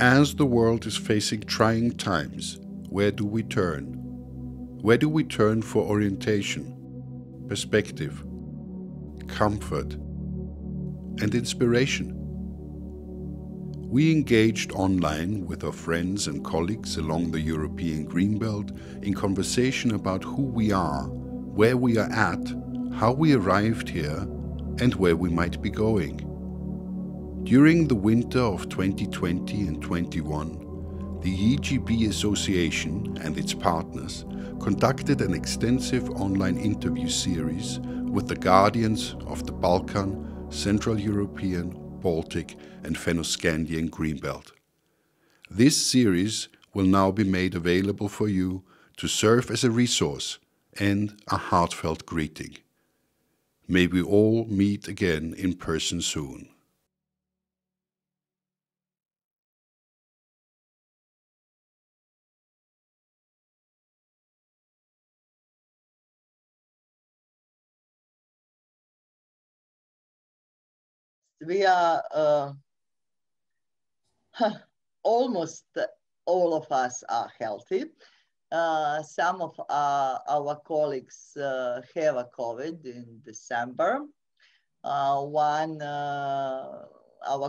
As the world is facing trying times, where do we turn? Where do we turn for orientation, perspective, comfort, and inspiration? We engaged online with our friends and colleagues along the European Greenbelt in conversation about who we are, where we are at, how we arrived here, and where we might be going. During the winter of 2020 and 21, the EGB Association and its partners conducted an extensive online interview series with the guardians of the Balkan, Central European, Baltic and Fennoscandian Greenbelt. This series will now be made available for you to serve as a resource and a heartfelt greeting. May we all meet again in person soon. We are almost all of us are healthy. Some of our colleagues have a COVID in December. Our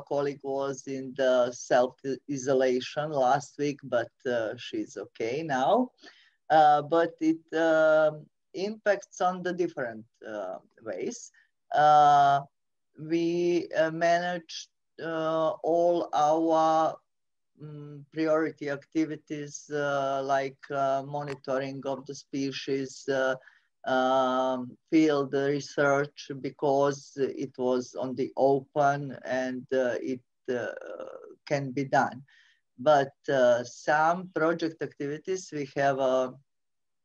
colleague was in the self-isolation last week, but she's okay now. But it impacts on the different ways. We managed all our priority activities like monitoring of the species, field research, because it was on the open and it can be done. But some project activities, we have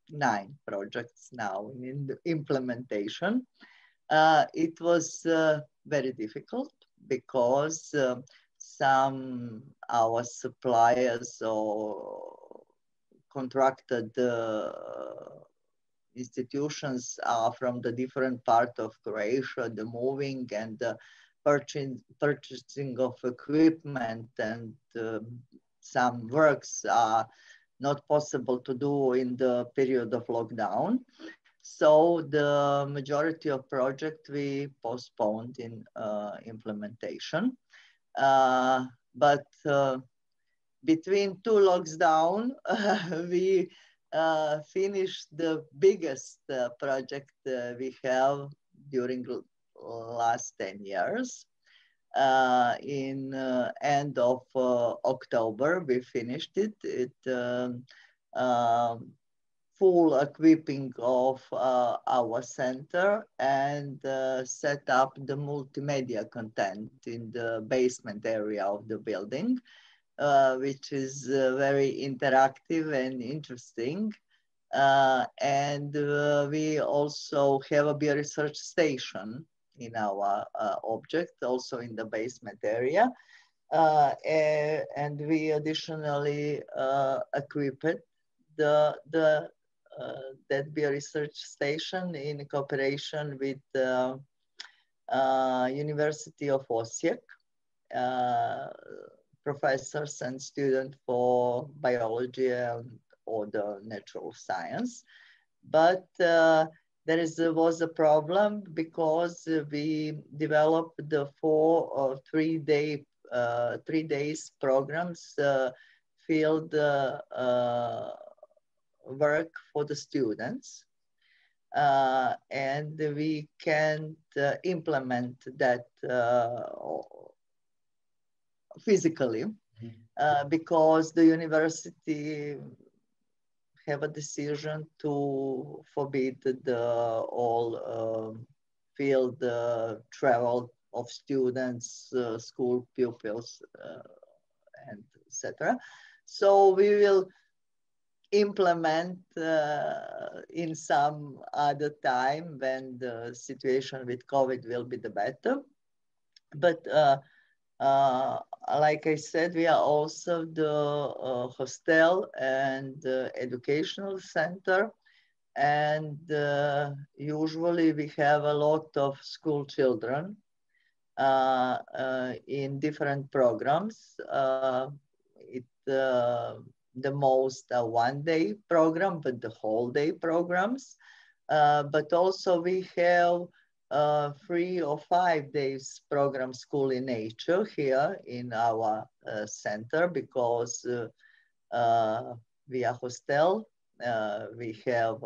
9 projects now in the implementation. It was very difficult because some our suppliers or contracted institutions are from the different part of Croatia, the moving and the purchasing of equipment and some works are not possible to do in the period of lockdown. So the majority of projects we postponed in implementation. But between 2 lockdowns, we finished the biggest project we have during the last 10 years. In end of October, we finished it. Full equipping of our center and set up the multimedia content in the basement area of the building, which is very interactive and interesting. And we also have a bioresearch station in our object, also in the basement area. And we additionally equipped that bioresearch station in cooperation with the University of Osijek, professors and students for biology or the natural science. But was a problem because we developed the 4 or 3 days programs, field work for the students, and we can't implement that physically because the university have a decision to forbid all field travel of students, school pupils, and etc. So we will implement in some other time when the situation with COVID will be the better. But like I said, we are also the hostel and educational center. And usually we have a lot of school children in different programs. the most one-day program, but the whole day programs. But also we have 3 or 5 days program school in nature here in our center, because we are hostel. We have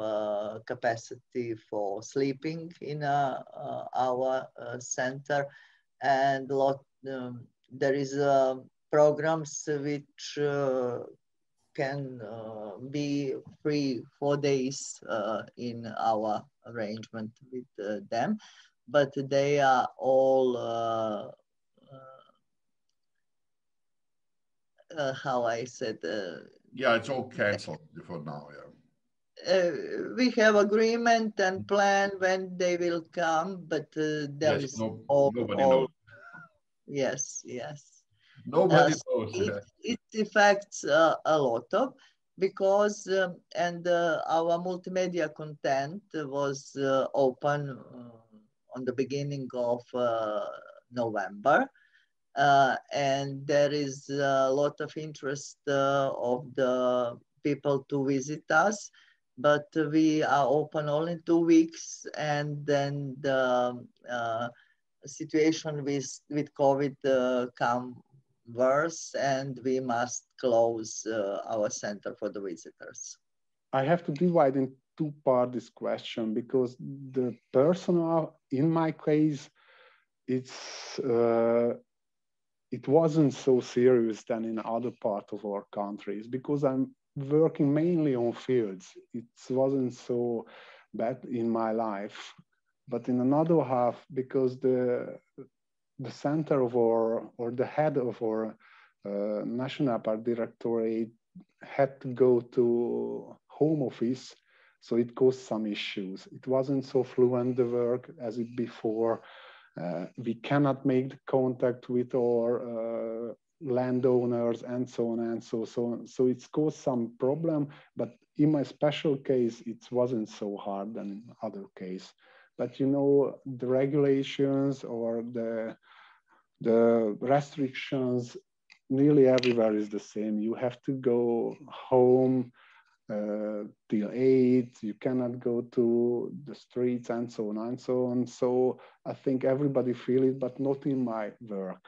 capacity for sleeping in our center, and there is programs which can be free 4 days in our arrangement with them, but they are all how I said. Yeah, it's all cancelled for now. Yeah. We have agreement and plan when they will come, but there Yes, is nobody knows. Yes, yes. Nobody knows. It affects a lot of, because and our multimedia content was open on the beginning of November. And there is a lot of interest of the people to visit us, but we are open only 2 weeks, and then the situation with COVID come worse, and we must close our center for the visitors. I have to divide in two parts this question, because the personal, in my case, it wasn't so serious than in other parts of our countries, because I'm working mainly on fields. It wasn't so bad in my life. But in another half, because the center of our, or the head of our National Park Directorate had to go to home office, so it caused some issues. It wasn't so fluent, the work, as it before. We cannot make the contact with our landowners and so on and so on. So it's caused some problem, but in my special case, it wasn't so hard than in other case. But you know, the regulations or the restrictions nearly everywhere is the same. You have to go home till 8, you cannot go to the streets and so on and so on. So I think everybody feel it, but not in my work.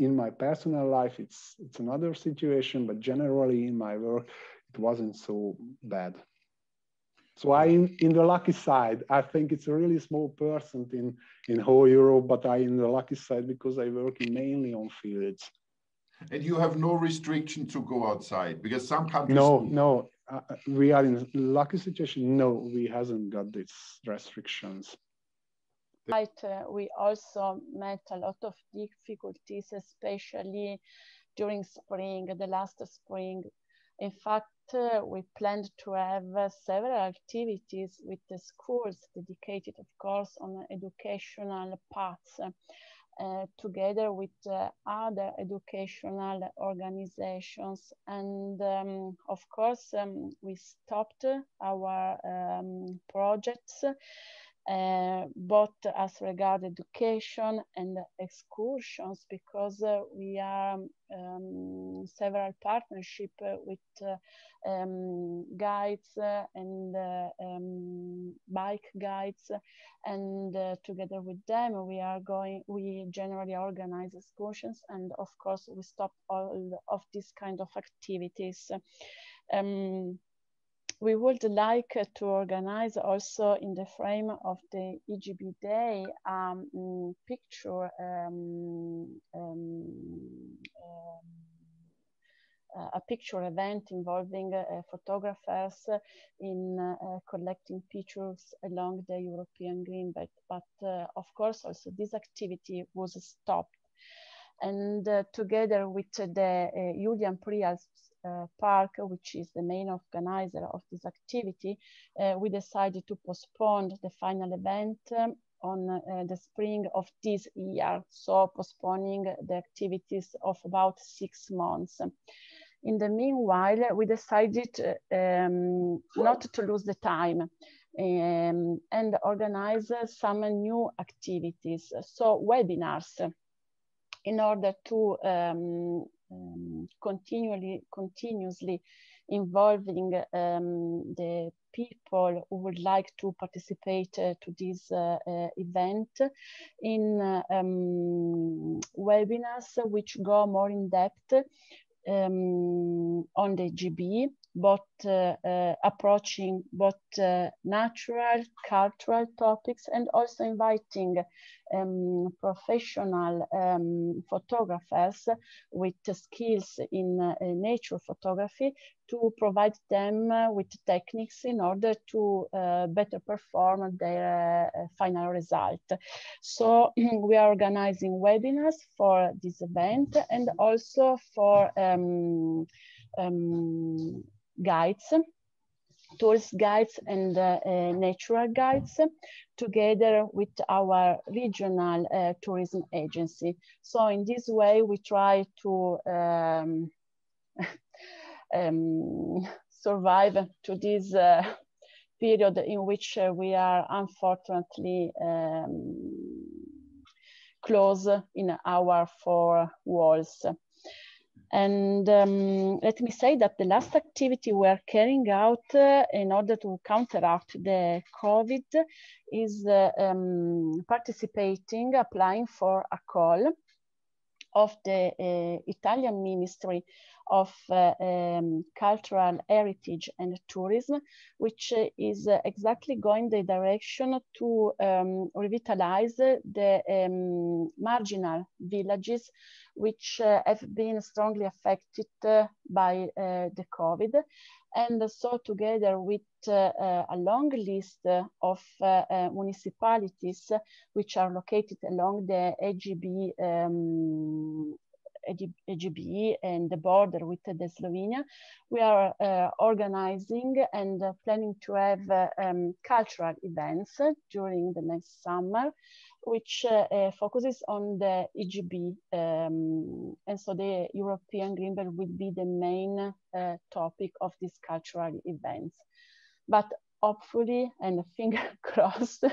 In my personal life, it's another situation, but generally in my work, it wasn't so bad. So I'm in the lucky side. I think it's a really small percent in whole Europe, but I'm in the lucky side because I work mainly on fields. And you have no restriction to go outside, because some countries... No, we are in a lucky situation. No, we hasn't got these restrictions. Right, we also met a lot of difficulties, especially during spring, the last spring. In fact, we planned to have several activities with the schools dedicated, of course, on educational paths. Together with other educational organizations, and of course we stopped our projects both as regard education and excursions, because we are several partnership with guides and bike guides, and together with them we generally organize excursions, and of course we stop all of these kind of activities. We would like to organize also, in the frame of the EGB Day, a picture event involving photographers in collecting pictures along the European Green Belt. But of course, also this activity was stopped. And together with the Julian Prial's Park, which is the main organizer of this activity, we decided to postpone the final event on the spring of this year, so postponing the activities of about 6 months. In the meanwhile, we decided not to lose the time and organize some new activities, so webinars, in order to continuously involving the people who would like to participate to this event in webinars which go more in depth on the EGB, both approaching both natural, cultural topics, and also inviting professional photographers with skills in nature photography to provide them with techniques in order to better perform their final result. So we are organizing webinars for this event and also for guides, tourist guides and natural guides, together with our regional tourism agency. So in this way, we try to survive to this period in which we are unfortunately close in our four walls. And let me say that the last activity we're carrying out in order to counteract the COVID is applying for a call of the Italian Ministry of Cultural Heritage and Tourism, which is exactly going the direction to revitalize the marginal villages which have been strongly affected by the COVID. And so together with a long list of municipalities which are located along the EGB and the border with the Slovenia, we are organizing and planning to have cultural events during the next summer, which focuses on the EGB. And so the European Green Belt will be the main topic of these cultural events. But hopefully, and finger crossed,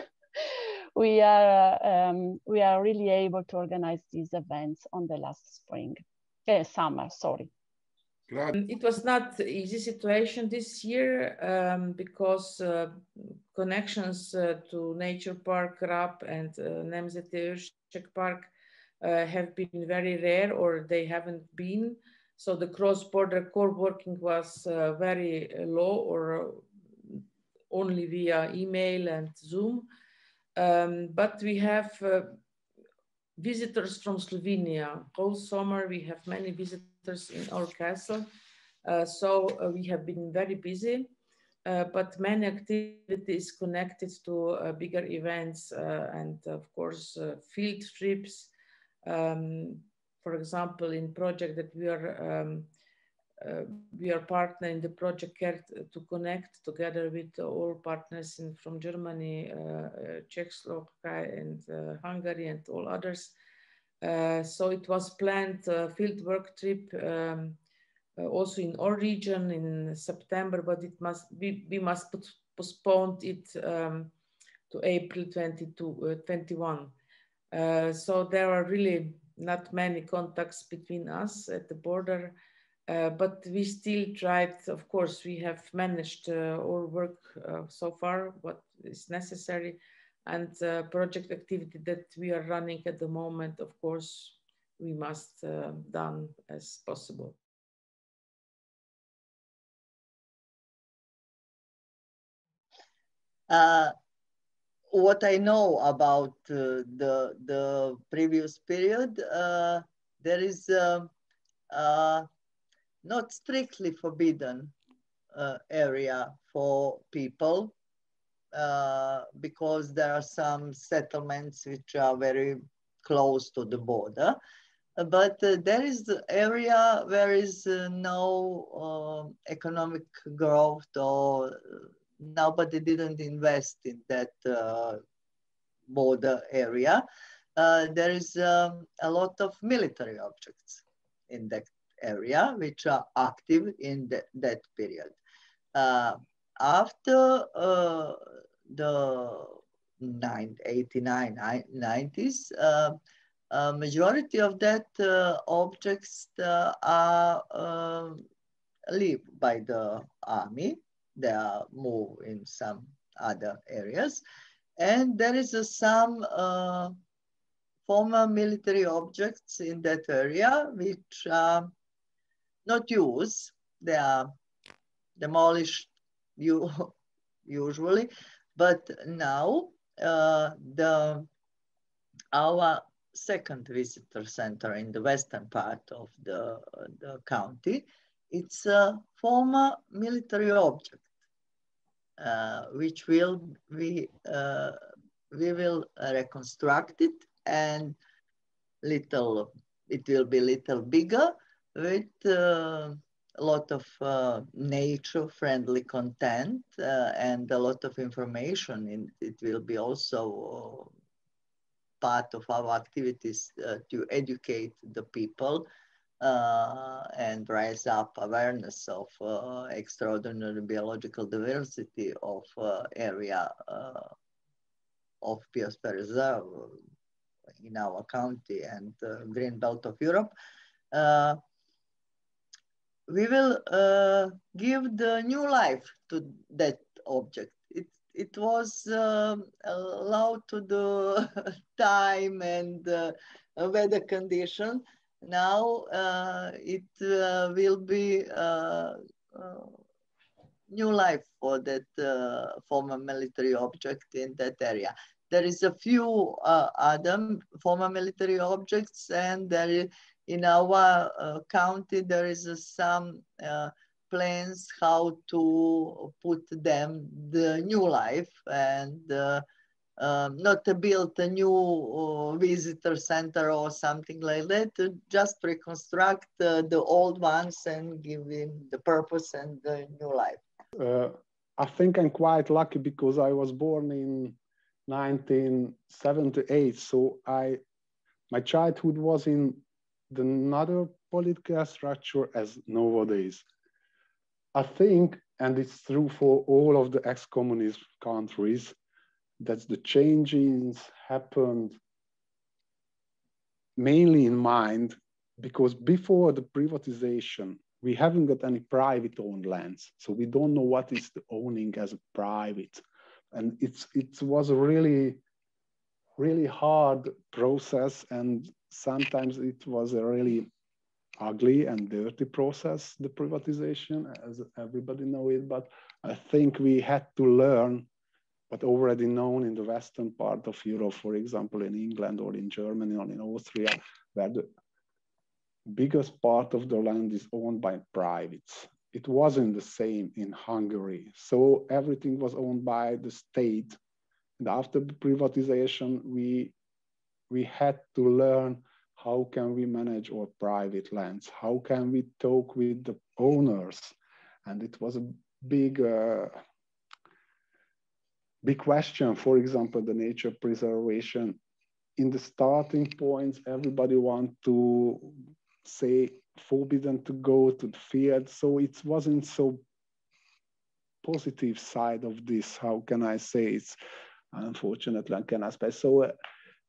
we are really able to organize these events on the last summer, sorry. It was not an easy situation this year because connections to Nature Park Rab and Nemzeti Őrség Park have been very rare, or they haven't been. So the cross-border co-working was very low, or only via email and Zoom. But we have visitors from Slovenia. Whole summer we have many visitors in our castle. So we have been very busy, but many activities connected to bigger events and of course field trips. For example, in project that we are partner in the project Care to Connect together with all partners from Germany, Czechoslovakia and Hungary and all others. So it was planned field work trip also in our region in September, but we must postpone it to April 2021. So there are really not many contacts between us at the border. But we still tried, of course, we have managed our work so far, what is necessary, and project activity that we are running at the moment, of course, we must done as possible. What I know about the previous period, there is not strictly forbidden area for people because there are some settlements which are very close to the border. But there is the area where is no economic growth, or nobody didn't invest in that border area. There is a lot of military objects in that area which are active in that period. After the 90s, Majority of that objects are live by the army. They are moved in some other areas. And there is some former military objects in that area which are not used. They are demolished usually, but now our second visitor center in the western part of the county, it's a former military object, which we will reconstruct it, and it will be little bigger with a lot of nature-friendly content and a lot of information. It will be also part of our activities to educate the people and raise up awareness of extraordinary biological diversity of area of biosphere reserve in our county and green belt of Europe. We will give the new life to that object. It was allowed to the time and weather condition. Now it will be new life for that former military object in that area. There is a few other former military objects, and there is, in our county, there is some plans how to put them the new life, and not to build a new visitor center or something like that, to just reconstruct the old ones and give them the purpose and the new life. I think I'm quite lucky because I was born in 1978, so my childhood was in another political structure as nowadays. I think, and it's true for all of the ex-communist countries, that the changes happened mainly in mind because before the privatization, we haven't got any private owned lands. So we don't know what is the owning as a private. And it was a really, really hard process. And sometimes it was a really ugly and dirty process, the privatization, as everybody knows it. But I think we had to learn what already known in the western part of Europe, for example, in England or in Germany or in Austria, where the biggest part of the land is owned by privates. It wasn't the same in Hungary. So everything was owned by the state. And after the privatization, we had to learn how can we manage our private lands? How can we talk with the owners? And it was a big question. For example, the nature preservation. In the starting points, everybody want to say forbidden to go to the field. So it wasn't so positive side of this. How can I say? It's unfortunately, I cannot say. So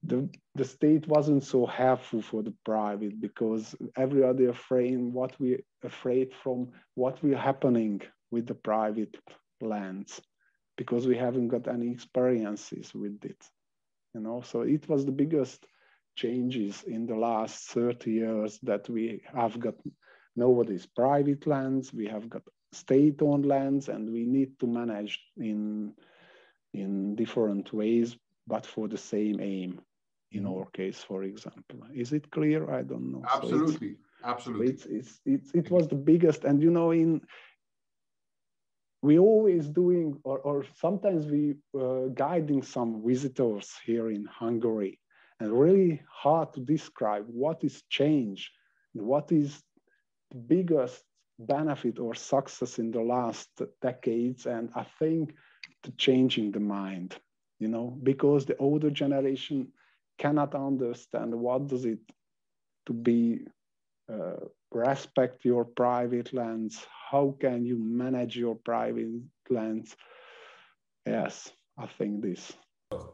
the state wasn't so helpful for the private because everybody afraid from what will happening with the private lands because we haven't got any experiences with it. You know, so it was the biggest changes in the last 30 years that we have got nowadays private lands, we have got state-owned lands, and we need to manage in different ways, but for the same aim. In our case, for example, is it clear? I don't know. Absolutely, so absolutely. It was the biggest, and you know, we always doing, or sometimes we guiding some visitors here in Hungary, and really hard to describe what is change, what is the biggest benefit or success in the last decades. And I think the changing the mind, you know, because the older generation cannot understand what does it to be respect your private lands. How can you manage your private lands? Yes, I think this.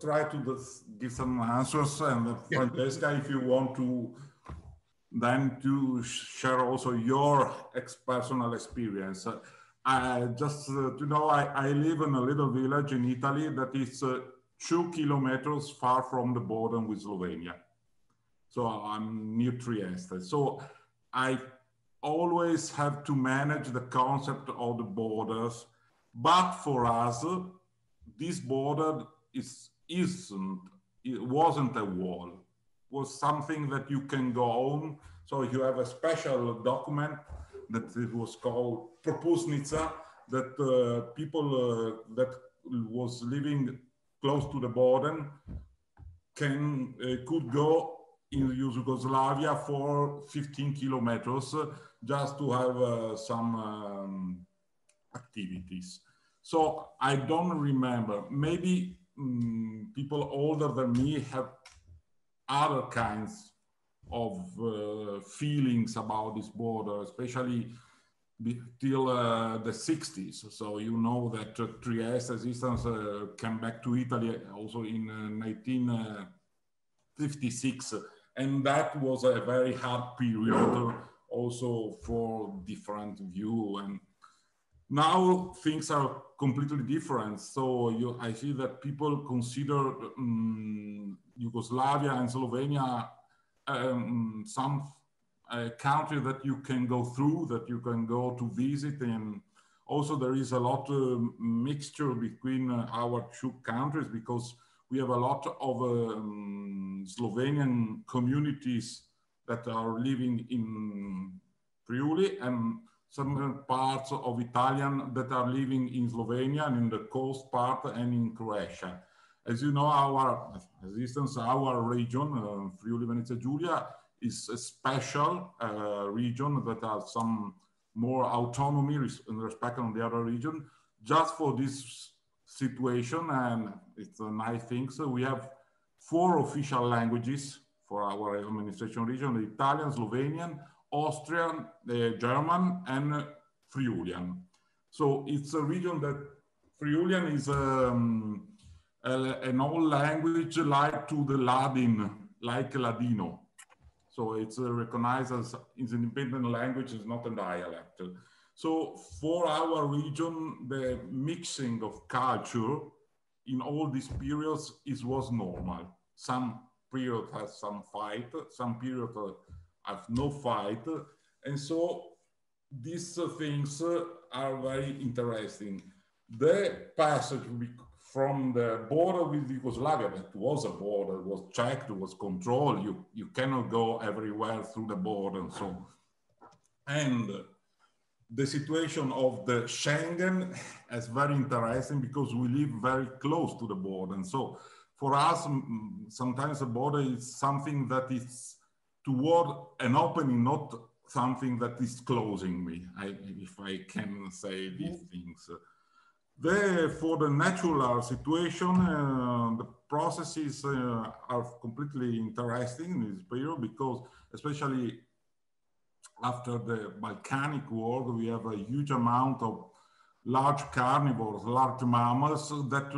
try to give some answers, and Francesca, if you want to then to share also your personal experience. Just to know, I live in a little village in Italy that is 2 kilometers far from the border with Slovenia. So I'm near Trieste. So I always have to manage the concept of the borders. But for us, this border it wasn't a wall. It was something that you can go on. So you have a special document that it was called Propusnica, that people that was living close to the border could go in Yugoslavia for 15 kilometers just to have some activities. So I don't remember. Maybe people older than me have other kinds of feelings about this border, especially till the 60s. So you know that Trieste resistance came back to Italy also in 1956. And that was a very hard period also for different view. And now things are completely different. So I see that people consider Yugoslavia and Slovenia some country that you can go through, that you can go to visit. And also there is a lot of mixture between our two countries, because we have a lot of Slovenian communities that are living in Friuli, and some parts of Italian that are living in Slovenia and in the coast part and in Croatia. As you know, our region, Friuli Venezia Giulia, is a special region that has some more autonomy in respect of the other region. Just for this situation, and it's a nice thing. So we have 4 official languages for our administration region: the Italian, Slovenian, Austrian, German, and Friulian. So it's a region that Friulian is an old language like to the Latin, like Ladino. So it's recognized as an independent language, it's not a dialect. So for our region, the mixing of culture in all these periods was normal. Some period has some fight, some period have no fight. And so these things are very interesting. The passage from the border with Yugoslavia, that was a border, was checked, was controlled. You cannot go everywhere through the border and so. And the situation of the Schengen is very interesting, because we live very close to the border. And so for us, sometimes the border is something that is toward an opening, not something that is closing me, if I can say these things. For the natural situation, the processes are completely interesting in this period, because especially after the Balkanic War, we have a huge amount of large carnivores, large mammals that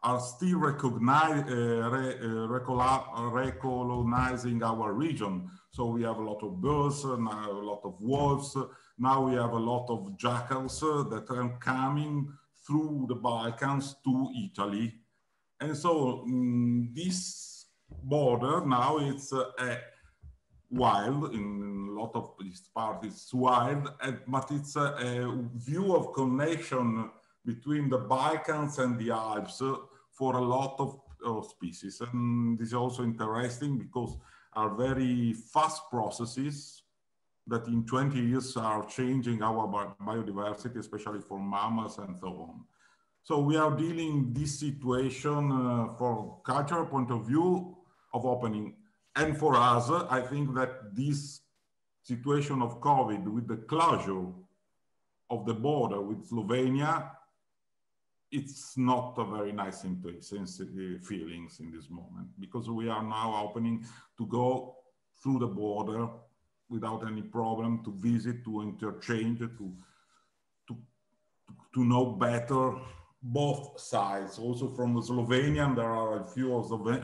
are still recolonizing our region. So we have a lot of birds, now a lot of wolves, now we have a lot of jackals that are coming through the Balkans to Italy. And so this border now it's wild, in a lot of this part it's wild, but it's a view of connection between the Balkans and the Alps for a lot of species. And this is also interesting, because are very fast processes that in 20 years are changing our biodiversity, especially for mammals and so on. So we are dealing this situation from cultural point of view of opening. And for us, I think that this situation of COVID with the closure of the border with Slovenia, it's not a very nice feelings in this moment, because we are now opening to go through the border without any problem, to visit, to interchange, to know better both sides. Also from Slovenia, there are a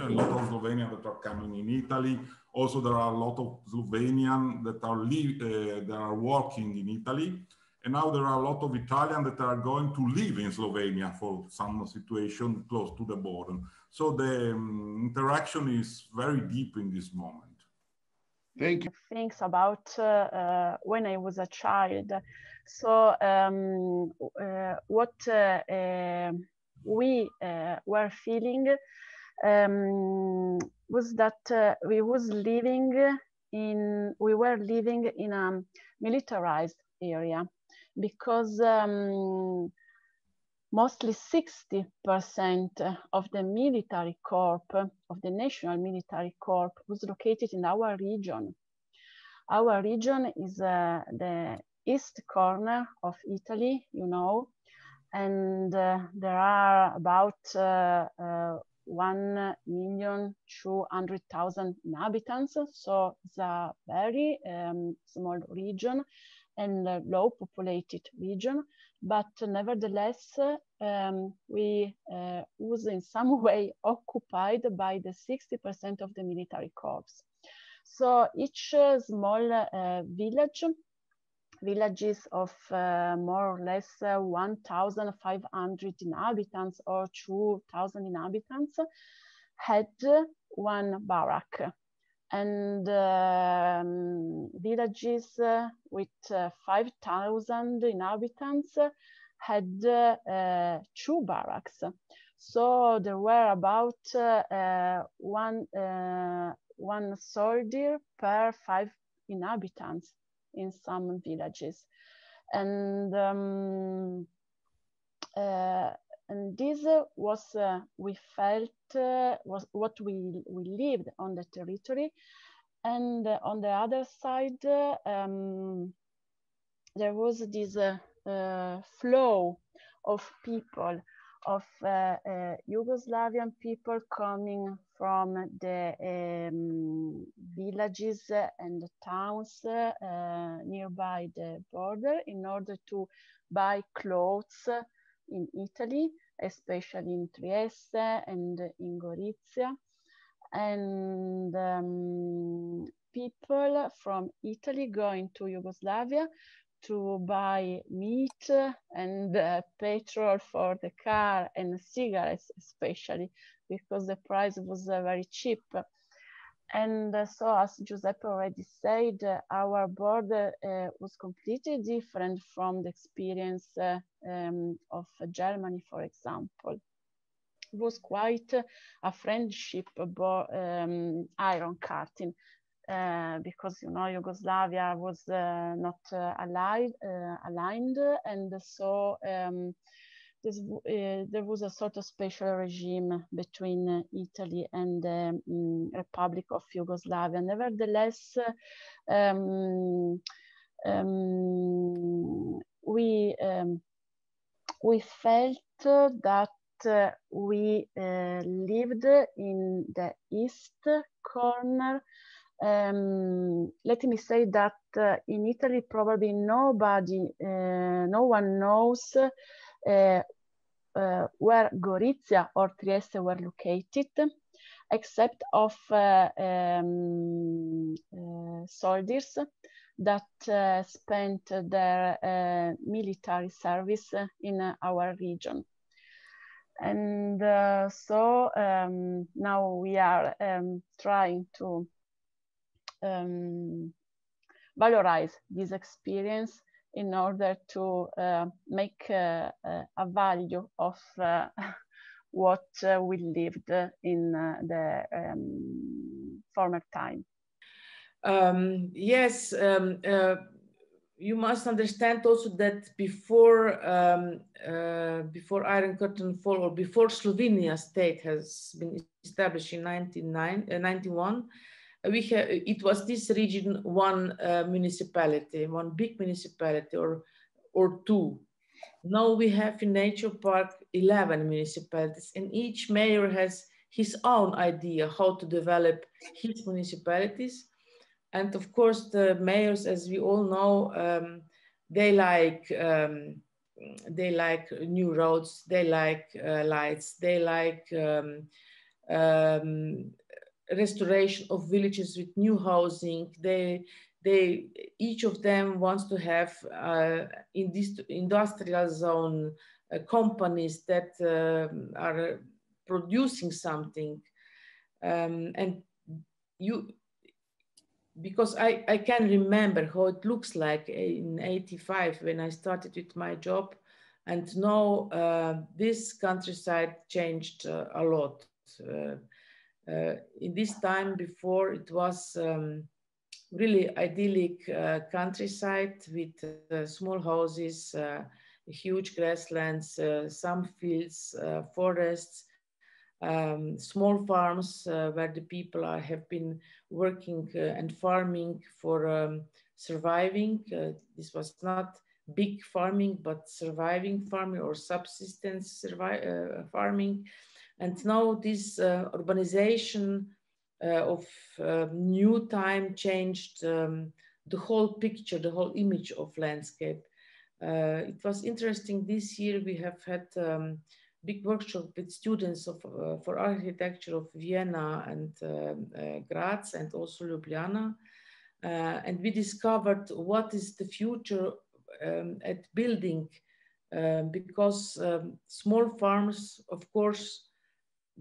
lot of Slovenians that are coming in Italy. Also, there are a lot of Slovenians that are working in Italy. And now there are a lot of Italians that are going to live in Slovenia for some situation close to the border. So the interaction is very deep in this moment. Thank you. Things about when I was a child. So what we were feeling was that we were living in a militarized area, because mostly 60% of the military corps, of the national military corps, was located in our region. Our region is the east corner of Italy, you know, and there are about 1,200,000 inhabitants. So it's a very small region and a low populated region, but nevertheless, we was in some way occupied by the 60% of the military corps. So each small villages of more or less 1,500 inhabitants or 2,000 inhabitants had one barrack. And villages with 5,000 inhabitants had 2 barracks. So there were about one soldier per 5 inhabitants in some villages. And this was, we felt, was what we lived on the territory. And on the other side, there was this flow of people, of Yugoslavian people coming from the villages and the towns nearby the border in order to buy clothes in Italy, especially in Trieste and in Gorizia. And people from Italy going to Yugoslavia to buy meat and petrol for the car and cigarettes, especially because the price was very cheap. And so, as Giuseppe already said, our border was completely different from the experience of Germany, for example. It was quite a friendship iron curtain. Because, you know, Yugoslavia was not aligned, and so there was a sort of special regime between Italy and the Republic of Yugoslavia. Nevertheless, we felt that we lived in the east corner. Let me say that in Italy, probably no one knows where Gorizia or Trieste were located, except of soldiers that spent their military service in our region. And so now we are trying to valorize this experience in order to make a value of what we lived in the former time. Yes, you must understand also that before Iron Curtain fall, or before Slovenia state has been established in 1991, it was this region one municipality, one big municipality or 2. Now we have in Nature Park 11 municipalities, and each mayor has his own idea how to develop his municipalities. And of course, the mayors, as we all know, they like they like new roads, they like lights, they like restoration of villages with new housing. Each of them wants to have in this industrial zone companies that are producing something. And because I can remember how it looks like in '85 when I started with my job, and now this countryside changed a lot. In this time before, it was really idyllic countryside with small houses, huge grasslands, some fields, forests, small farms where the people have been working and farming for surviving. This was not big farming, but surviving farming or subsistence farming. And now this urbanization of new time changed the whole picture, the whole image of landscape. It was interesting. This year we have had big workshop with students of, for architecture of Vienna and Graz and also Ljubljana. And we discovered what is the future at building, because small farms, of course,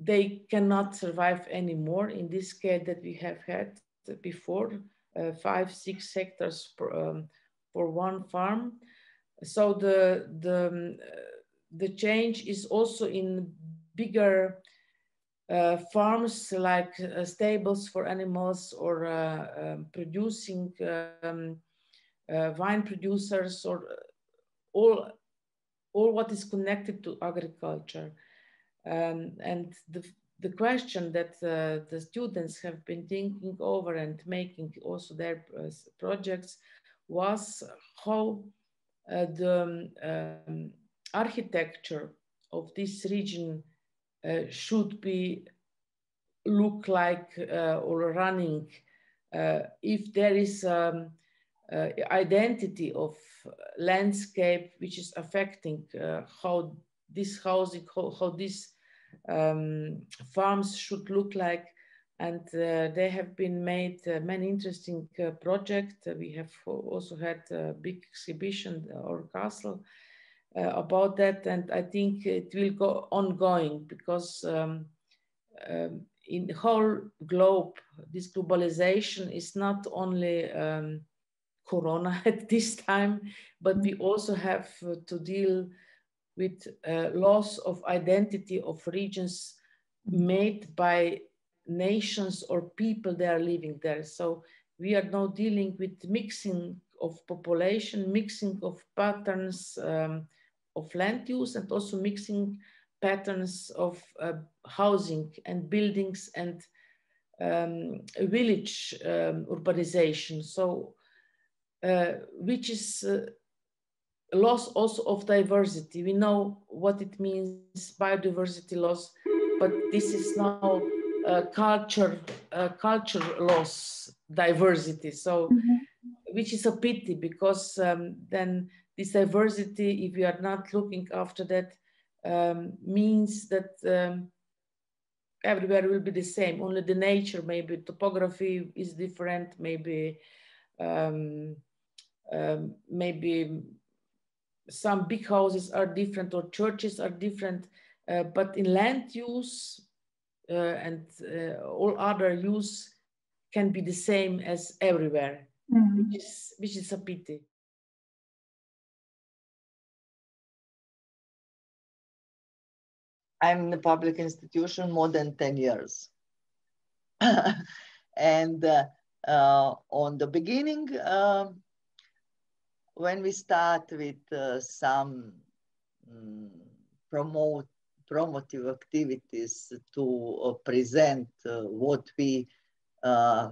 they cannot survive anymore in this scale that we have had before, 5-6 hectares for one farm. So the change is also in bigger farms like stables for animals, or producing wine producers, or all what is connected to agriculture. And the question that the students have been thinking over and making also their projects was how the architecture of this region should be look like or running, if there is identity of landscape which is affecting how this housing, how these farms should look like. And they have been made many interesting projects. We have also had a big exhibition or castle about that, and I think it will go ongoing, because in the whole globe, this globalization is not only Corona at this time, but we also have to deal with loss of identity of regions made by nations or people that are living there. So we are now dealing with mixing of population, mixing of patterns of land use, and also mixing patterns of housing and buildings and village urbanization. So which is loss also of diversity. We know what it means, biodiversity loss, but this is now culture loss, diversity. So, which is a pity, because then this diversity, if we are not looking after that, means that everywhere will be the same. Only the nature, maybe topography is different, maybe maybe some big houses are different, or churches are different, but in land use and all other use can be the same as everywhere, which is a pity. I'm in a public institution more than 10 years. And on the beginning, when we start with some promotive activities to present what we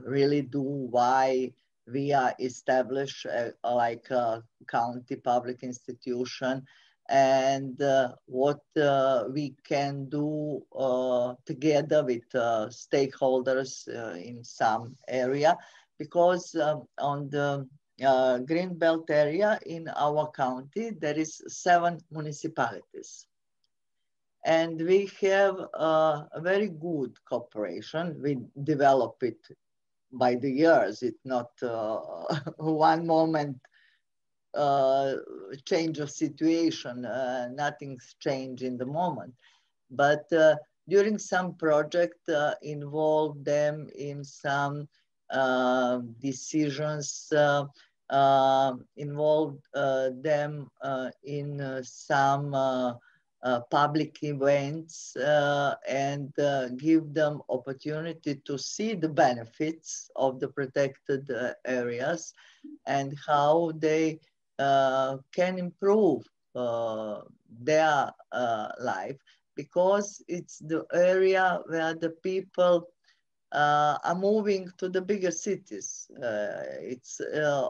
really do, why we are established like a county public institution, and what we can do together with stakeholders in some area, because on the green belt area in our county, there is 7 municipalities. And we have a very good cooperation. We develop it by the years. It's not one moment change of situation. Nothing's changed in the moment. But during some project involve them in some decisions, involve them in some public events, and give them opportunity to see the benefits of the protected areas and how they can improve their life, because it's the area where the people are moving to the bigger cities. It's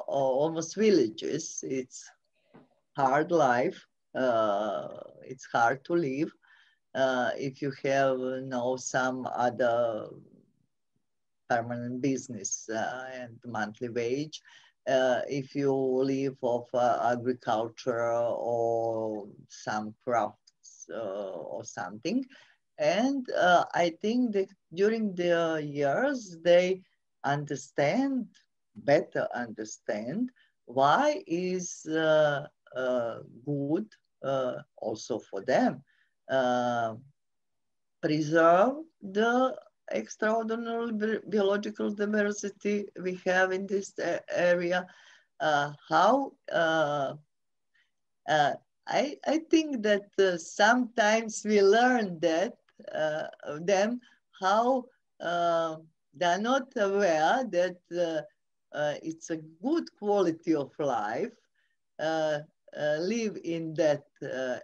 almost villages. It's hard life. It's hard to live if you have some other permanent business and monthly wage. If you live of agriculture or some crafts or something. And I think that during the years, they better understand why is good also for them. Preserve the extraordinary biological diversity we have in this area. I think that sometimes we learn that them how they are not aware that it's a good quality of life live in that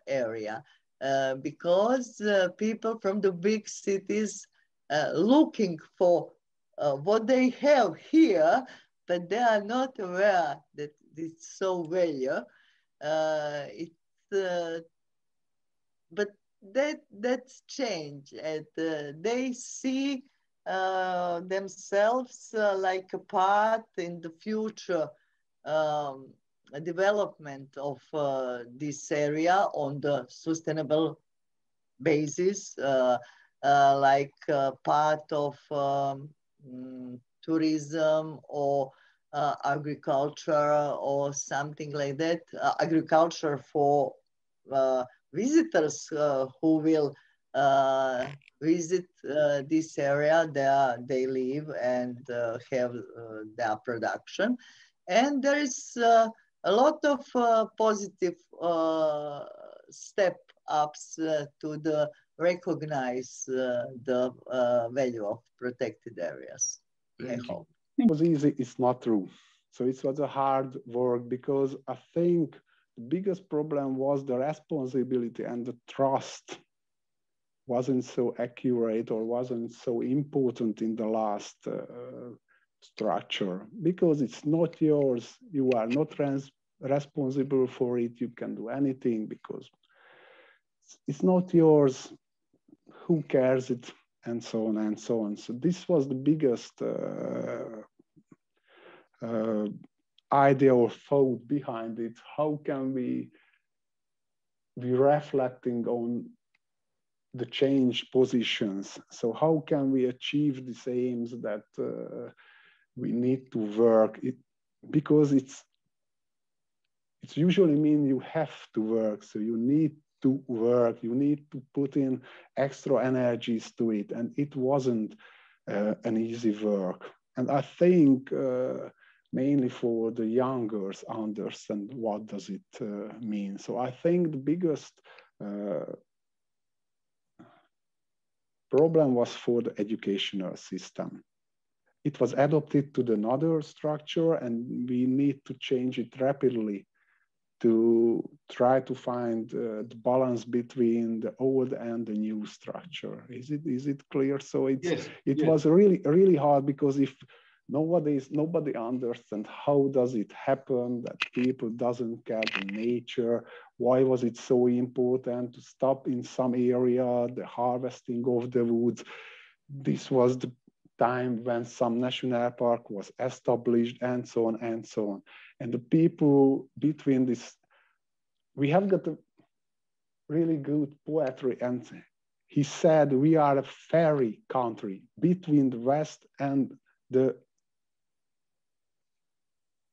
area, because people from the big cities looking for what they have here, but they are not aware that it's so value. But that's change, and they see themselves like a part in the future development of this area on the sustainable basis, like part of tourism or agriculture or something like that. Agriculture for visitors who will visit this area, they live and have their production. And there is a lot of positive step ups to the recognize the value of protected areas. I hope. It was easy, it's not true. So it was a hard work, because I think the biggest problem was the responsibility and the trust wasn't so accurate or wasn't so important in the last structure, because it's not yours. You are not responsible for it. You can do anything because it's not yours. Who cares it? And so on and so on. So this was the biggest idea or thought behind it. How can we be reflecting on the changed positions? So how can we achieve these aims that we need to work? Because it's usually mean you have to work. So you need to work, you need to put in extra energies to it. And it wasn't an easy work. And I think mainly for the youngers understand what does it mean. So I think the biggest problem was for the educational system. It was adopted to another structure, and we need to change it rapidly to try to find the balance between the old and the new structure. Is it clear? So it was really hard, because if nobody understands how does it happen that people doesn't care the nature, why was it so important to stop in some area the harvesting of the woods? This was the time when some national park was established, and so on and so on. And the people between this, we have got a really good poetry, and he said, we are a fairy country between the West and the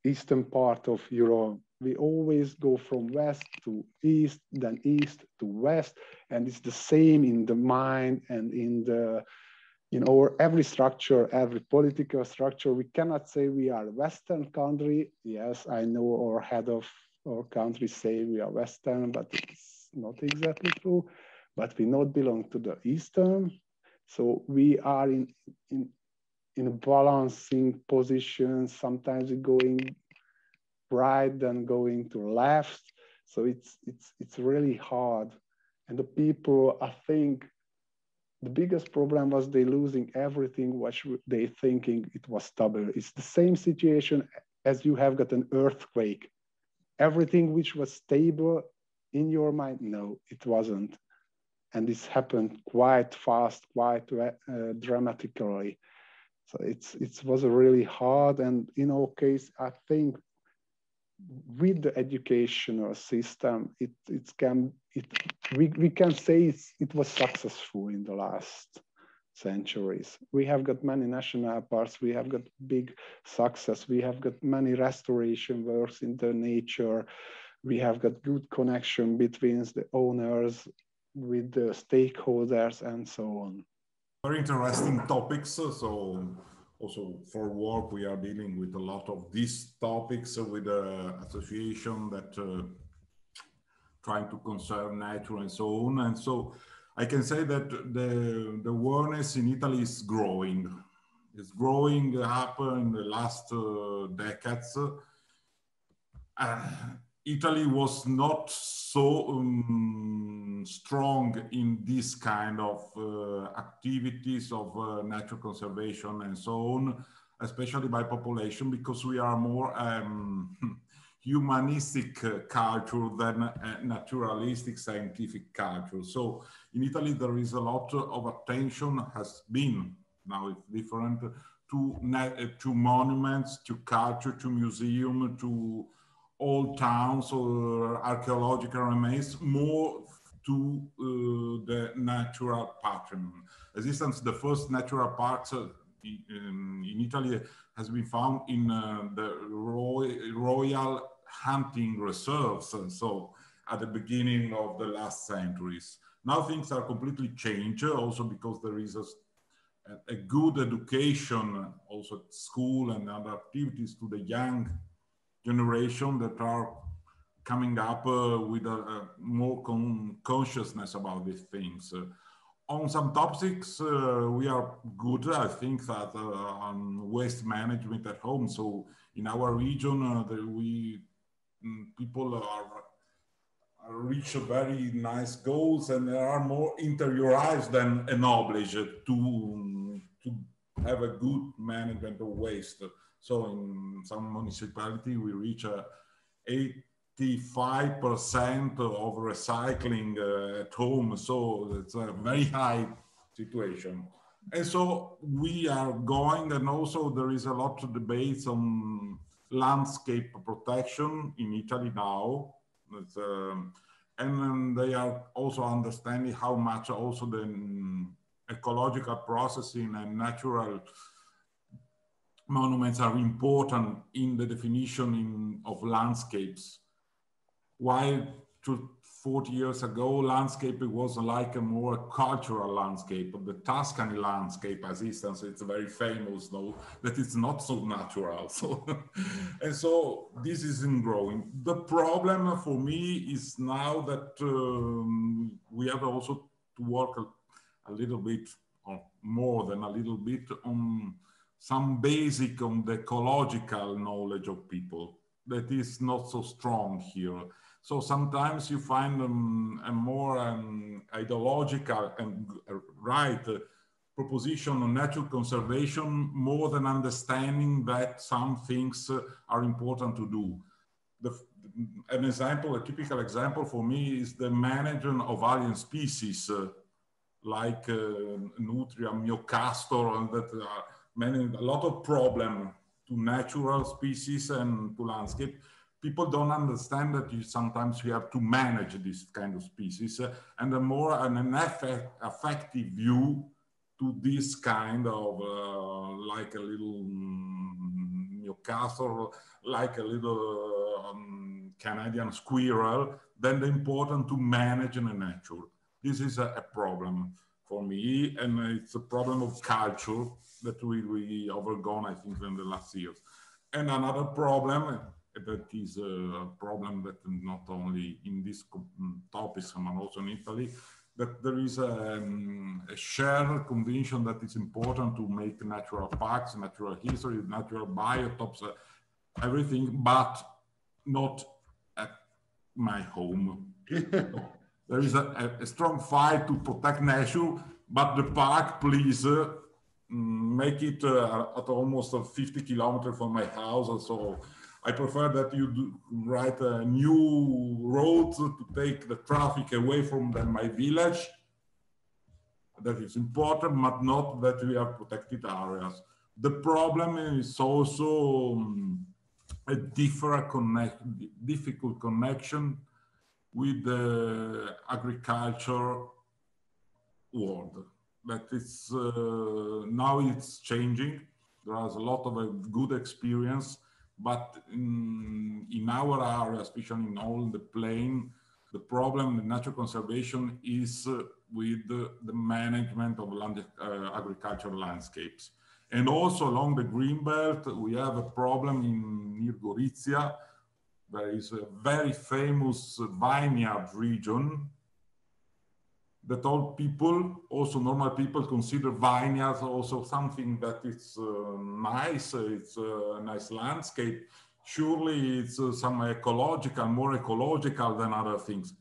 eastern part of Europe. We always go from West to East, then East to West, and it's the same in the mind and in our every structure, every political structure. We cannot say we are a Western country. Yes, I know our head of our country say we are Western, but it's not exactly true. But we not belong to the Eastern. So we are in a balancing position. Sometimes we're going right, then going to left. So it's really hard. And the people, I think, the biggest problem was they losing everything what they thinking it was stable. It's the same situation as you have got an earthquake. Everything which was stable in your mind, no, it wasn't. And this happened quite fast, quite dramatically. So it was really hard. And in our case, I think with the educational system, we can say it was successful in the last centuries. We have got many national parks, we have got big success, we have got many restoration works in the nature, we have got good connection between the owners with the stakeholders and so on. Very interesting topics. So also for work, we are dealing with a lot of these topics with the association that trying to conserve nature and so on. And so I can say that the awareness in Italy is growing. It's growing up in the last decades. Italy was not so strong in this kind of activities of nature conservation and so on, especially by population, because we are more humanistic culture than a naturalistic scientific culture. So in Italy, there is a lot of attention, has been, now it's different, to monuments, to culture, to museum, to old towns or archaeological remains, more to the natural pattern. As instance, the first natural parks in Italy has been found in the royal hunting reserves, so at the beginning of the last centuries. Now things are completely changed, also because there is a good education, also at school and other activities to the young generation that are coming up with a more consciousness about these things. On some topics, we are good, I think, that on waste management at home. So in our region, people are reach very nice goals, and they are more interiorized than acknowledged to have a good management of waste. So in some municipality, we reach 85% of recycling at home. So it's a very high situation. And so we are going, and also there is a lot of debates on landscape protection in Italy now. And they are also understanding how much also the ecological processing and natural monuments are important in the definition of landscapes. While 40 years ago, landscape was like a more cultural landscape. The Tuscany landscape, as instance, it's very famous, though, that it's not so natural. So, and so this isn't growing. The problem for me is now that we have also to work a little bit, or more than a little bit, on some basic on the ecological knowledge of people that is not so strong here. So sometimes you find a more ideological and right proposition on natural conservation more than understanding that some things are important to do. An example, a typical example for me is the management of alien species like Nutria, Myocastor, and that are a lot of problem natural species and to landscape. People don't understand that sometimes you have to manage this kind of species, and a more an effective view to this kind of like a little Newcastle, like a little Canadian squirrel, then the important to manage in the nature. This is a problem for me, and it's a problem of culture that we overgone, I think, in the last years. And another problem that is a problem that not only in this topics, but also in Italy, that there is a shared conviction that it's important to make natural parks, natural history, natural biotopes, everything, but not at my home. There is a strong fight to protect nature, but the park, please make it at almost 50 kilometers from my house. So I prefer that you write a new road to take the traffic away from my village. That is important, but not that we have protected areas. The problem is also a difficult connection with the agriculture world. That is now it's changing. There is a lot of good experience, but in our area, especially in all the plain, the problem in natural conservation is with the management of agricultural landscapes. And also along the Greenbelt, we have a problem near Gorizia. There is a very famous vineyard region that all people, also normal people, consider vineyards also something that is nice, it's a nice landscape. Surely it's some ecological, more ecological than other things.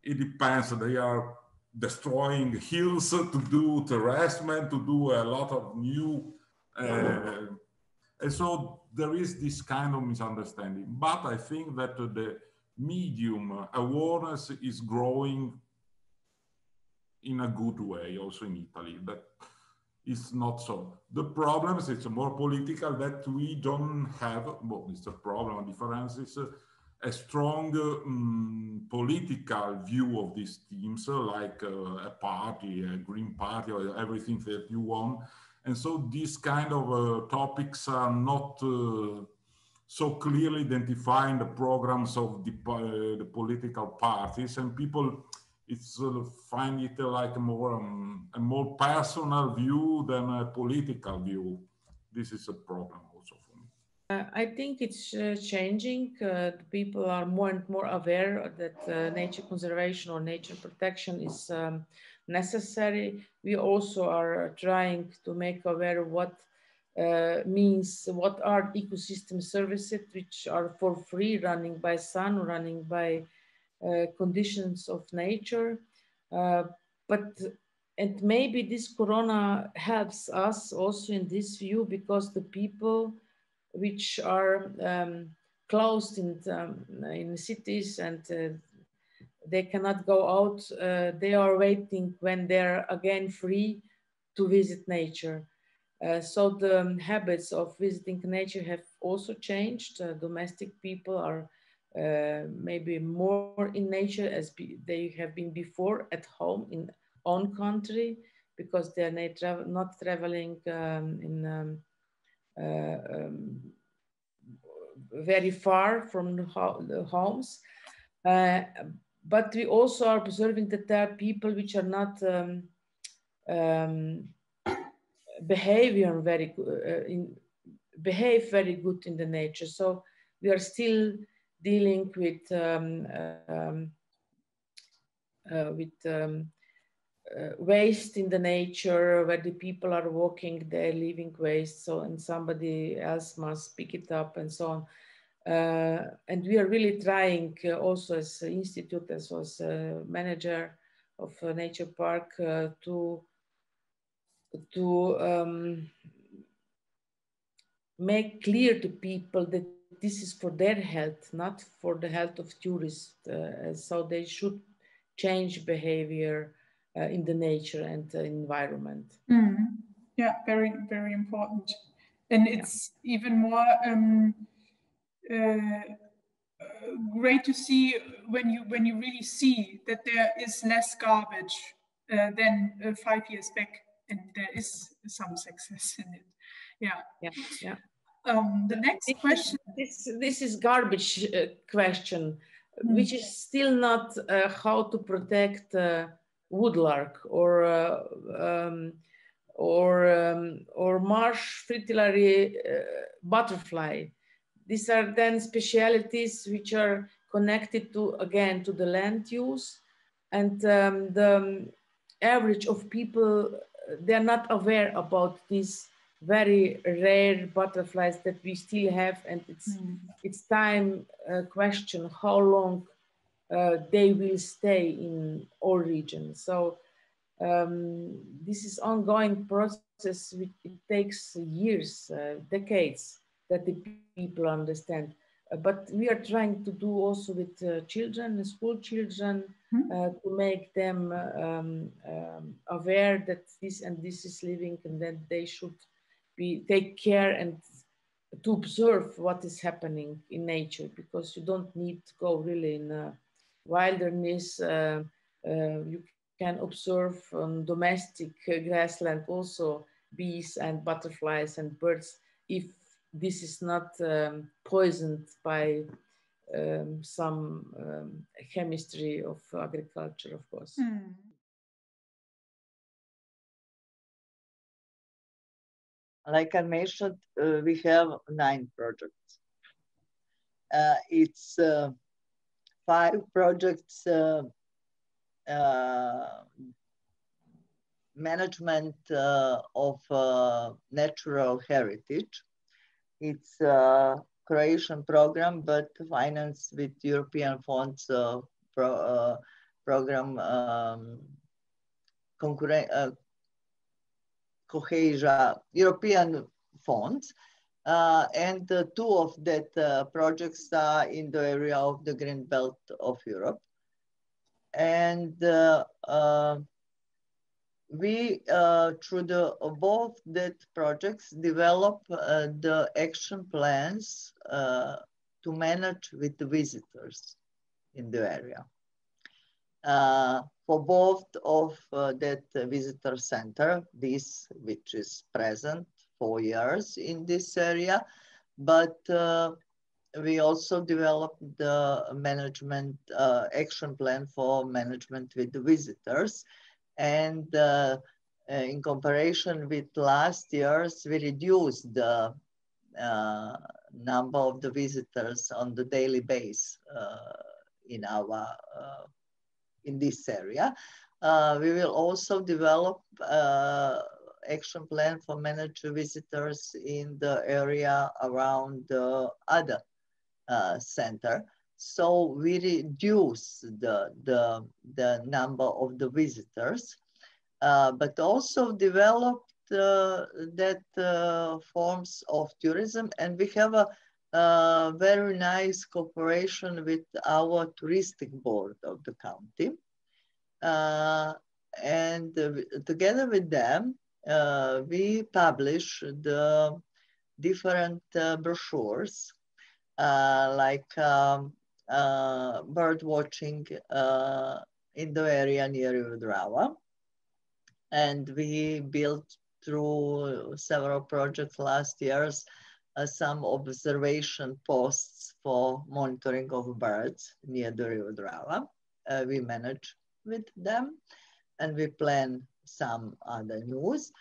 It depends, they are destroying hills to do terracement, to do a lot of new, and so there is this kind of misunderstanding. But I think that the medium awareness is growing in a good way, also in Italy. That is not so. The problem is it's more political, that we don't have, well, it's a problem, a difference is a strong political view of these themes, like a party, a Green Party, or everything that you want. And so these kind of topics are not so clearly identified in the programs of the political parties, and people find it like a more personal view than a political view. This is a problem also for me. I think it's changing. People are more and more aware that nature conservation or nature protection is necessary. We also are trying to make aware what what are ecosystem services, which are for free, running by sun, running by conditions of nature. And maybe this corona helps us also in this view, because the people which are closed in cities and they cannot go out, they are waiting when they're again free to visit nature. So the habits of visiting nature have also changed. Domestic people are maybe more in nature as they have been before at home in own country, because they are not traveling very far from the homes. But we also are observing that there are people which are not behave very good in the nature. So we are still dealing with waste in the nature, where the people are walking, they're leaving waste, so, and somebody else must pick it up and so on. And we are really trying also as an institute, as was a manager of a nature park, to make clear to people that this is for their health, not for the health of tourists. So they should change behavior in the nature and environment. Yeah, very, very important. And it's even more great to see when you really see that there is less garbage than 5 years back, and there is some success in it. Yeah. Yeah. Yeah. The next question. This is garbage question, which is still not how to protect woodlark or marsh fritillary butterfly. These are then specialities which are connected to, again, to the land use, and the average of people, they're not aware about these very rare butterflies that we still have, and it's time question how long they will stay in all regions. So this is ongoing process. It takes years, decades, that the people understand. But we are trying to do also with children, school children, to make them aware that this and this is living, and that they should take care and to observe what is happening in nature, because you don't need to go really in wilderness. You can observe on domestic grassland also bees and butterflies and birds, if this is not poisoned by some chemistry of agriculture, of course. Like I mentioned, we have 9 projects. It's 5 projects management of natural heritage. It's a Croatian program, but financed with European funds program cohesion, European funds. And 2 of that projects are in the area of the Green Belt of Europe. And we, through both that projects, develop the action plans to manage with the visitors in the area. For both of that visitor center, this which is present 4 years in this area, but we also developed the management action plan for management with the visitors. And in comparison with last year's, we reduced the number of the visitors on the daily basis in this area. We will also develop action plan for managed visitors in the area around the other center. So we reduce the number of the visitors, but also developed that forms of tourism. And we have a very nice cooperation with our touristic board of the county. And together with them, we publish the different brochures, like bird watching in the area near Drava. And we built through several projects last years some observation posts for monitoring of birds near the river Drava. We manage with them, and we plan some other news.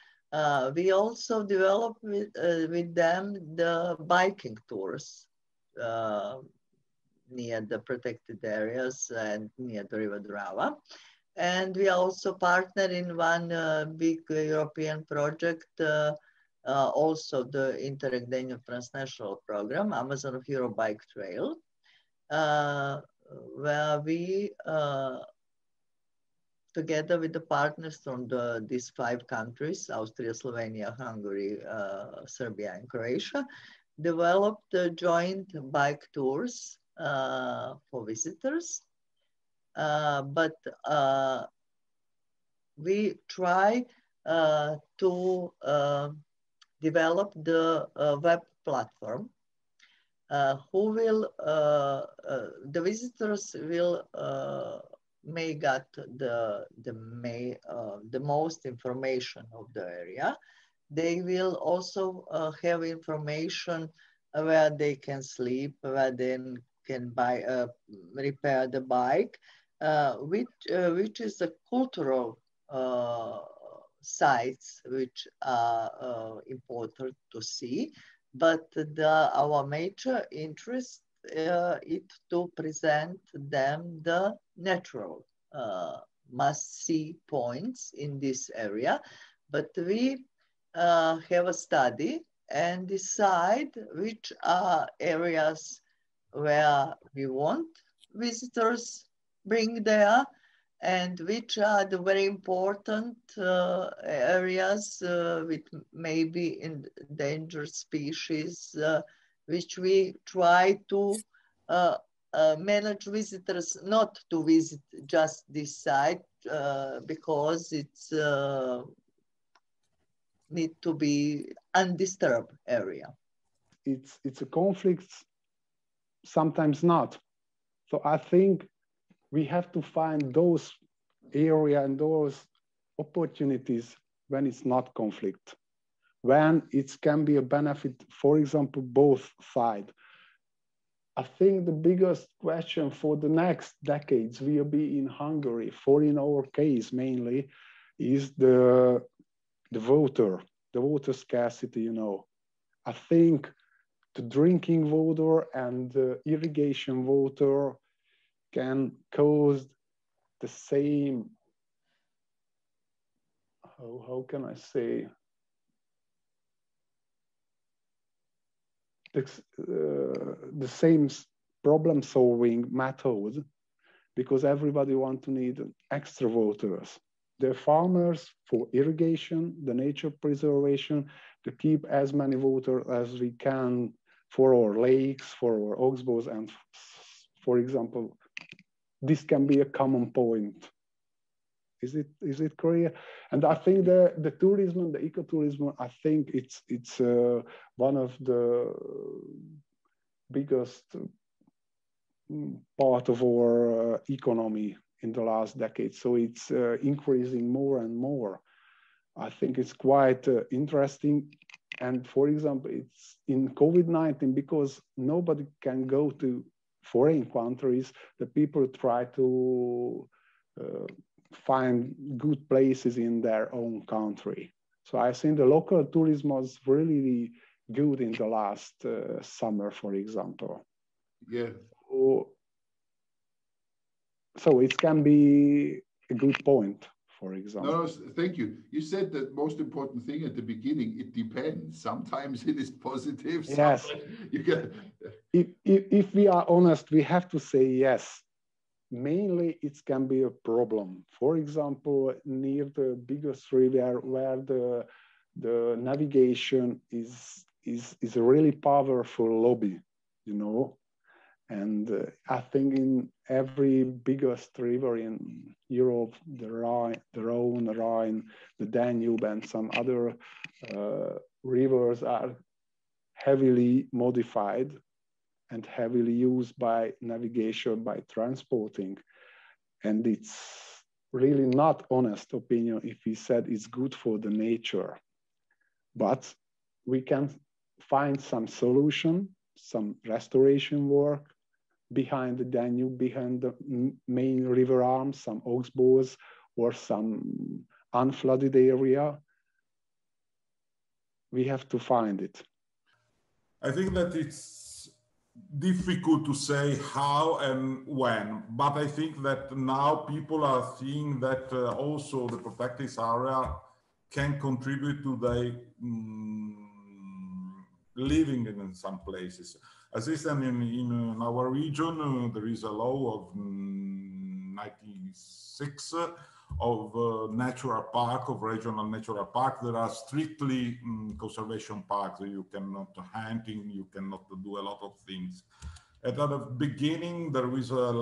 We also develop with them the biking tours near the protected areas and near the river Drava. And we also partner in one big European project, also the Interreg Danube Transnational Program, Amazon of Euro Bike Trail, where we, together with the partners from these 5 countries, Austria, Slovenia, Hungary, Serbia, and Croatia, developed joint bike tours for visitors. But we try to develop the web platform who will, the visitors will may get the most information of the area. They will also have information where they can sleep, where they can buy, repair the bike, which is a cultural sites which are important to see. But our major interest is to present them the natural must-see points in this area. But we have a study and decide which are areas where we want visitors bring there, and which are the very important areas with maybe endangered species, which we try to manage visitors not to visit just this site because it's need to be undisturbed area. It's a conflict, sometimes not. So I think we have to find those areas and those opportunities when it's not conflict, when it can be a benefit, for example, both sides. I think the biggest question for the next decades will be in Hungary, for in our case mainly, is the water scarcity, you know. I think the drinking water and the irrigation water can cause the same, how can I say, the same problem-solving method, because everybody wants to need extra waters. The farmers for irrigation, the nature preservation, to keep as many water as we can for our lakes, for our oxbows, and for example, this can be a common point. Is it clear? And I think the tourism, the ecotourism, I think it's one of the biggest part of our economy in the last decade. So it's increasing more and more. I think it's quite interesting. And for example, it's in COVID-19, because nobody can go to foreign countries, the people try to find good places in their own country. So I think the local tourism was really good in the last summer, for example. Yeah. So it can be a good point, for example. No, thank you. You said the most important thing at the beginning, it depends. Sometimes it is positive. Yes. You can... if we are honest, we have to say yes. Mainly it can be a problem. For example, near the biggest river where the navigation is a really powerful lobby, you know. And I think in every biggest river in Europe, the Rhine, the Danube, and some other rivers are heavily modified and heavily used by navigation, by transporting. And it's really not honest opinion if we said it's good for the nature. But we can find some solution, some restoration work behind the Danube, behind the main river arms, some oxbows or some unflooded area. We have to find it. I think that it's difficult to say how and when, but I think that now people are seeing that also the protected area can contribute to their living in some places. As is in our region, there is a law of 96 of natural park, of regional natural park. There are strictly conservation parks. You cannot hunting, you cannot do a lot of things. At the beginning, there was a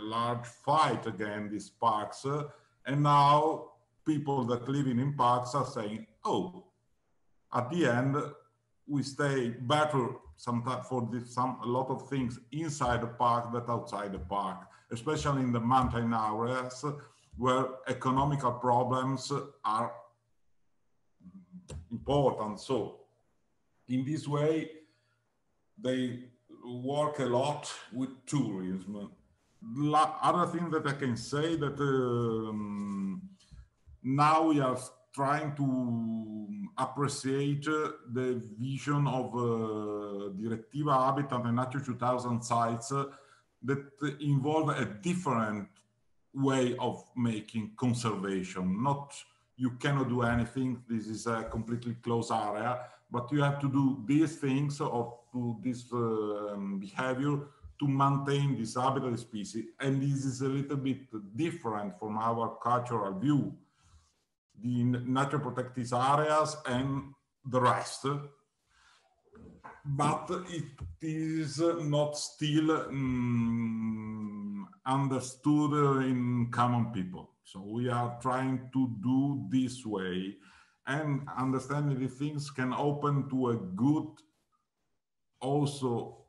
large fight against these parks, and now people that live in parks are saying, oh, at the end, we stay better sometimes for a lot of things inside the park than outside the park, especially in the mountain areas where economical problems are important. So in this way, they work a lot with tourism. Other thing that I can say that now we are trying to appreciate the vision of Directiva Habitat and Nature 2000 sites that involve a different way of making conservation. Not, you cannot do anything, this is a completely closed area, but you have to do these things or do this behavior to maintain this habitat species. And this is a little bit different from our cultural view. The nature protected areas and the rest, but it is not still understood in common people. So we are trying to do this way, and understanding the things can open to a good also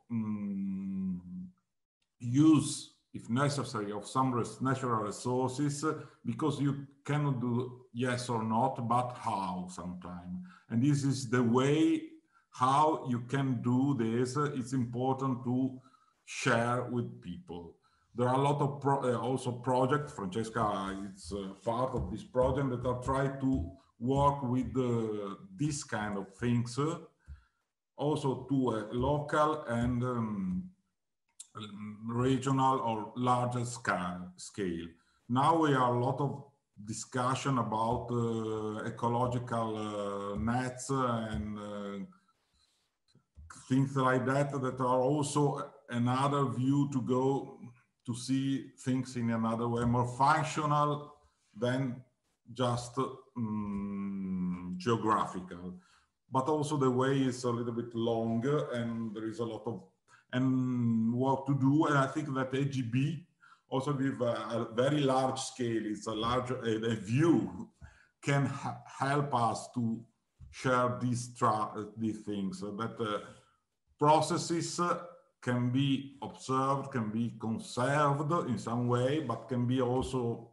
use, if necessary, of some natural resources, because you cannot do yes or not, but how sometimes. And this is the way how you can do this. It's important to share with people. There are a lot of also projects, Francesca is part of this project, that are trying to work with this kind of things, also to a local and regional or larger scale. Now we are a lot of discussion about ecological nets and things like that, that are also another view to go to see things in another way, more functional than just geographical. But also the way is a little bit longer and there is a lot of work to do. And I think that AGB, also with a very large scale, it's a large view, can help us to share these things. That processes can be observed, can be conserved in some way, but can be also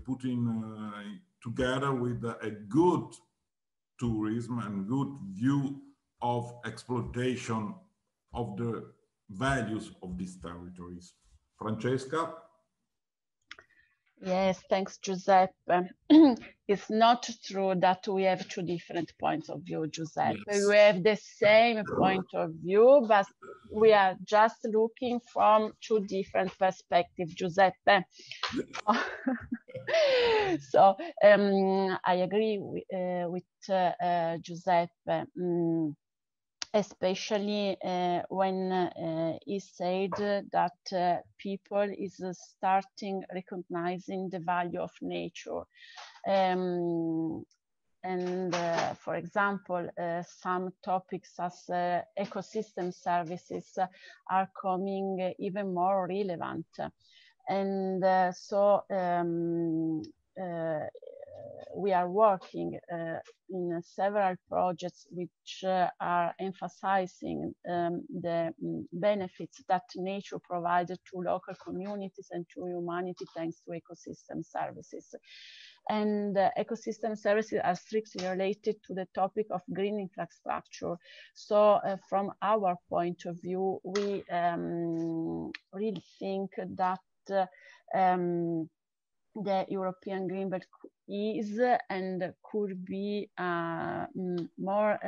put in together with a good tourism and good view of exploitation of the values of these territories. Francesca? Yes, thanks, Giuseppe. It's not true that we have two different points of view, Giuseppe. Yes. We have the same point of view, but we are just looking from two different perspectives, Giuseppe. So I agree with Giuseppe. Especially when he said that people is starting recognizing the value of nature. For example, some topics as ecosystem services are coming even more relevant. And we are working in several projects which are emphasizing the benefits that nature provides to local communities and to humanity thanks to ecosystem services. And ecosystem services are strictly related to the topic of green infrastructure. So from our point of view, we really think that the European Green Belt is and could be more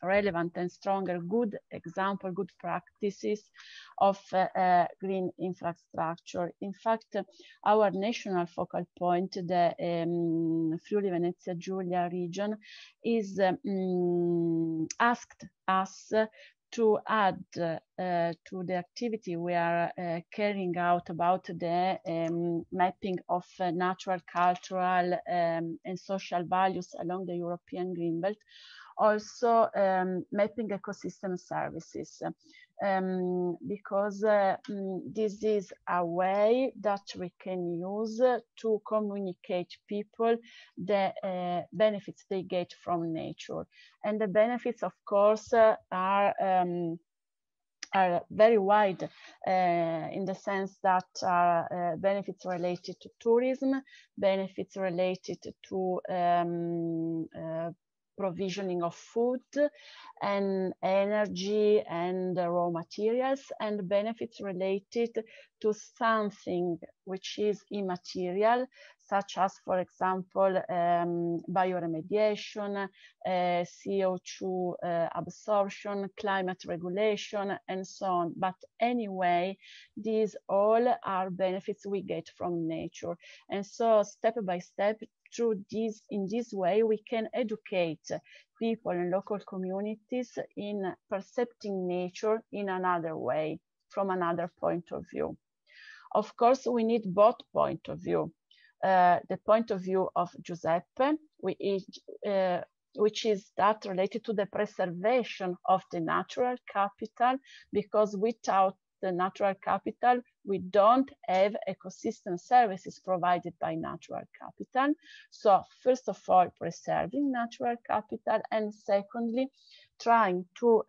relevant and stronger, good example, good practices of green infrastructure. In fact, our national focal point, the Friuli Venezia Giulia region, is asked us to add to the activity we are carrying out about the mapping of natural, cultural and social values along the European Green Belt, also mapping ecosystem services, because this is a way that we can use to communicate people the benefits they get from nature. And the benefits, of course, are very wide, in the sense that are benefits related to tourism, benefits related to provisioning of food and energy and raw materials, and benefits related to something which is immaterial, such as, for example, bioremediation, CO2 absorption, climate regulation, and so on. But anyway, these all are benefits we get from nature. And so step by step, in this way, we can educate people in local communities in perceiving nature in another way, from another point of view. Of course, we need both point of view. The point of view of Giuseppe, which is that related to the preservation of the natural capital, because without the natural capital, we don't have ecosystem services provided by natural capital. So first of all, preserving natural capital, and secondly, trying to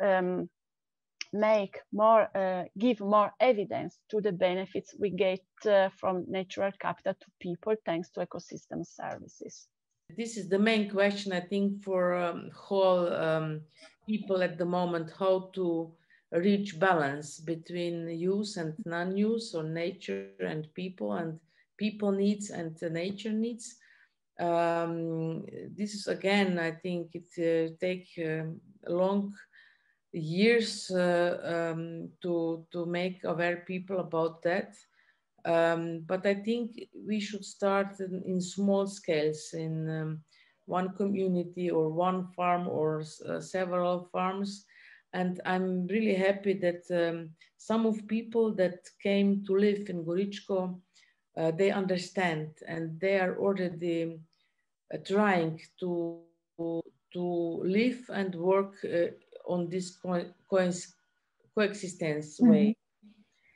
give more evidence to the benefits we get from natural capital to people thanks to ecosystem services. This is the main question, I think, for whole people at the moment, how to reach balance between use and non-use, or nature and people needs and nature needs. This is, again, I think it takes long years to make aware people about that. But I think we should start in small scales, in one community or one farm or several farms. And I'm really happy that some of people that came to live in Goričko, they understand, and they are already trying to live and work on this coexistence way.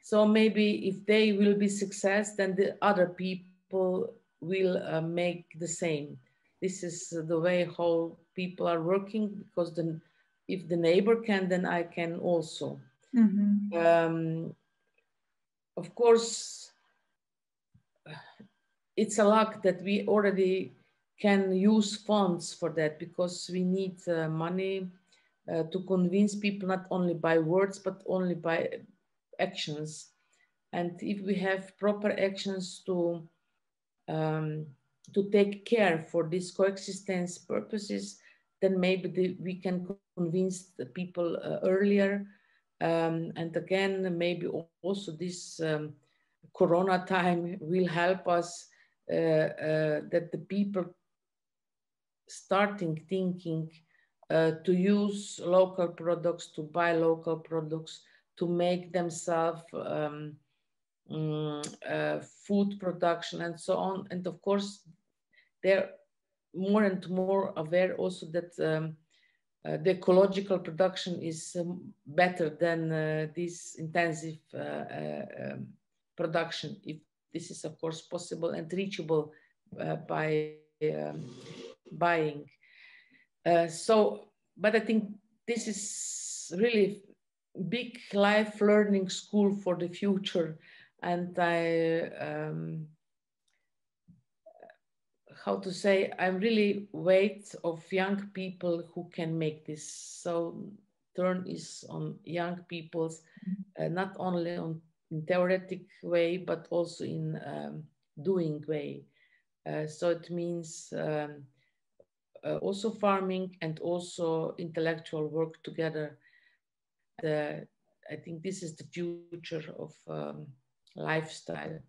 So maybe if they will be success, then the other people will make the same. This is the way how people are working, because then if the neighbor can, then I can also. Of course, it's a luck that we already can use funds for that, because we need money to convince people, not only by words, but only by actions. And if we have proper actions to take care for these coexistence purposes, then maybe we can convince the people earlier. And again, maybe also this Corona time will help us that the people starting thinking to use local products, to buy local products, to make themselves food production and so on. And of course, they're more and more aware also that the ecological production is better than this intensive production, if this is of course possible and reachable by buying. But I think this is really big life learning school for the future. And how to say, I'm really wait of young people who can make this. So turn is on young people's, not only on in theoretic way, but also in doing way. So it means also farming and also intellectual work together. I think this is the future of lifestyle.